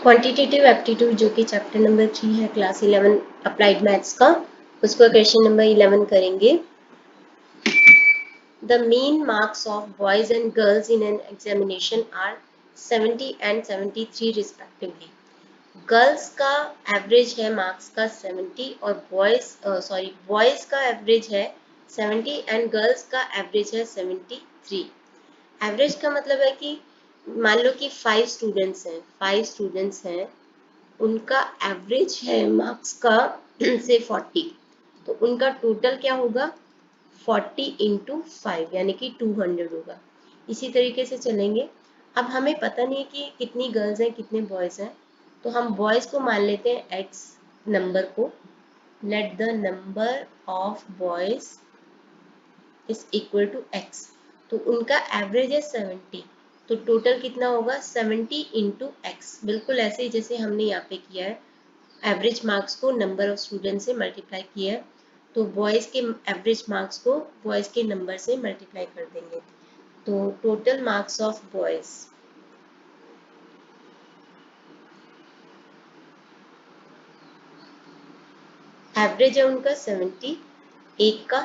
Quantitative aptitude जो कि chapter number 3 है क्लास 11 अप्लाइड मैथ्स का, उसको क्वेश्चन नंबर 11 करेंगे। The mean marks of boys and girls in an examination are 70 and 73 respectively. Girls का average है मार्क्स का 70 और बॉयज का एवरेज है 70 एंड गर्ल्स का एवरेज है 73। एवरेज का मतलब है कि मान लो कि 5 स्टूडेंट्स हैं, उनका एवरेज है मार्क्स का से 40, तो उनका टोटल क्या होगा 40 इंटू 5 यानी कि 200 होगा। इसी तरीके से चलेंगे। अब हमें पता नहीं है कि कितनी गर्ल्स हैं कितने बॉयज हैं, तो हम बॉयज को मान लेते हैं x नंबर को। Let the number of boys is equal to x, तो उनका एवरेज है 70, तो टोटल कितना होगा 70 इंटू एक्स। बिल्कुल ऐसे ही जैसे हमने यहाँ पे किया है, एवरेज मार्क्स को नंबर ऑफ स्टूडेंट से मल्टीप्लाई किया है, तो बॉयज़ के एवरेज मार्क्स को बॉयज़ के नंबर से मल्टीप्लाई कर देंगे। तो total marks of boys average है उनका 70, एक का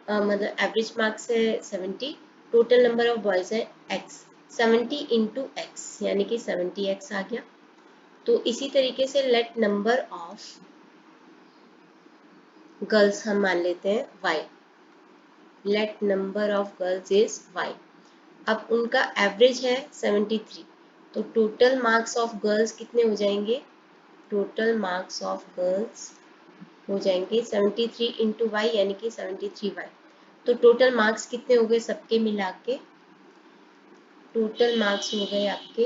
मतलब एवरेज मार्क्स है 70, टोटल नंबर ऑफ बॉयज़ है x, 70 इंटू एक्स यानी कि 70x आ गया। तो इसी तरीके से लेट नंबर ऑफ गर्ल्स हम मान लेते हैं y, let number of girls is y। अब उनका एवरेज है 73, तो टोटल मार्क्स ऑफ गर्ल्स कितने हो जाएंगे, टोटल मार्क्स ऑफ गर्ल्स हो जाएंगे 73 इंटू वाई यानी कि 73y। तो टोटल मार्क्स कितने हो गए सबके मिला के, टोटल मार्क्स हो गए आपके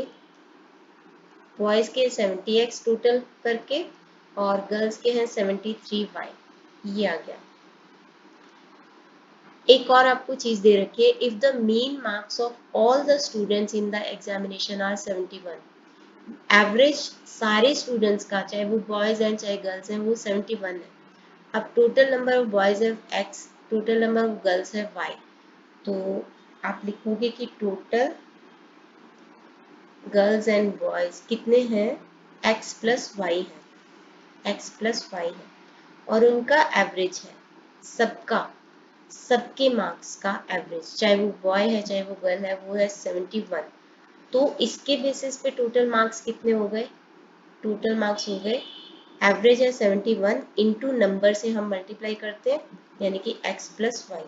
बॉयज़ के 70x टोटल करके और गर्ल्स के हैं 73y, ये आ गया। एक और आपको चीज दे रखी है, if the mean marks of all the students in the examination are 71, average सारे स्टूडेंट्स का चाहे वो बॉयज हैं चाहे गर्ल्स हैं वो 71 है। अब टोटल नंबर ऑफ बॉयज है x, total number of girls है y, तो आप लिखोगे कि टोटल गर्ल्स एंड बॉयज कितने हैं x प्लस वाई है, x प्लस वाई है, और उनका एवरेज है सबके मार्क्स का एवरेज, चाहे वो बॉय है चाहे वो गर्ल है, वो है 71। तो इसके बेसिस पे टोटल मार्क्स कितने हो गए, टोटल मार्क्स हो गए एवरेज है 71 इंटू नंबर से हम मल्टीप्लाई करते हैं यानी कि x प्लस वाई।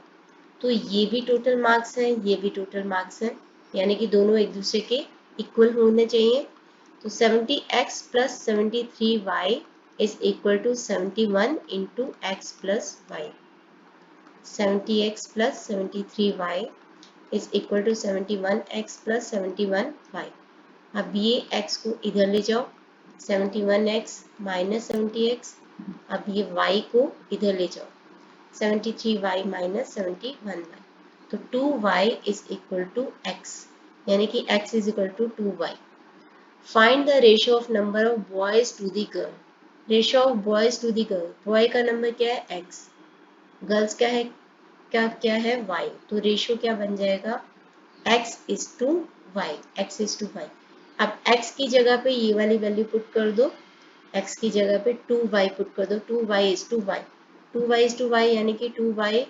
तो ये भी टोटल मार्क्स हैं, ये भी टोटल मार्क्स हैं, यानी कि दोनों एक दूसरे के इक्वल होने चाहिए। तो 70x plus 73y is equal to 71 into x plus y. 70x plus 73y is equal to 71x plus 71y। अब ये x को इधर ले जाओ, 71x माइनस 70x, अब ये y को इधर ले जाओ, 73y माइनस 71y, तो 2y is equal to x, यानी कि x is equal to 2y। Find the ratio of number of boys to the girl। Ratio of boys to the girl, boy का number क्या है x, girls क्या है y, तो ratio क्या बन जाएगा x is to y, x is to y. अब x की जगह पे ये वाली वैल्यू पुट कर दो, x की जगह पे 2y पुट कर दो, 2y is to y, 2y is to y यानी कि 2y,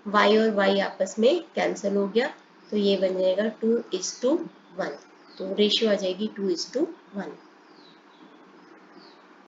y और y आपस में कैंसिल हो गया, तो ये बन जाएगा 2 इज टू 1, तो रेशियो आ जाएगी 2 इज टू 1।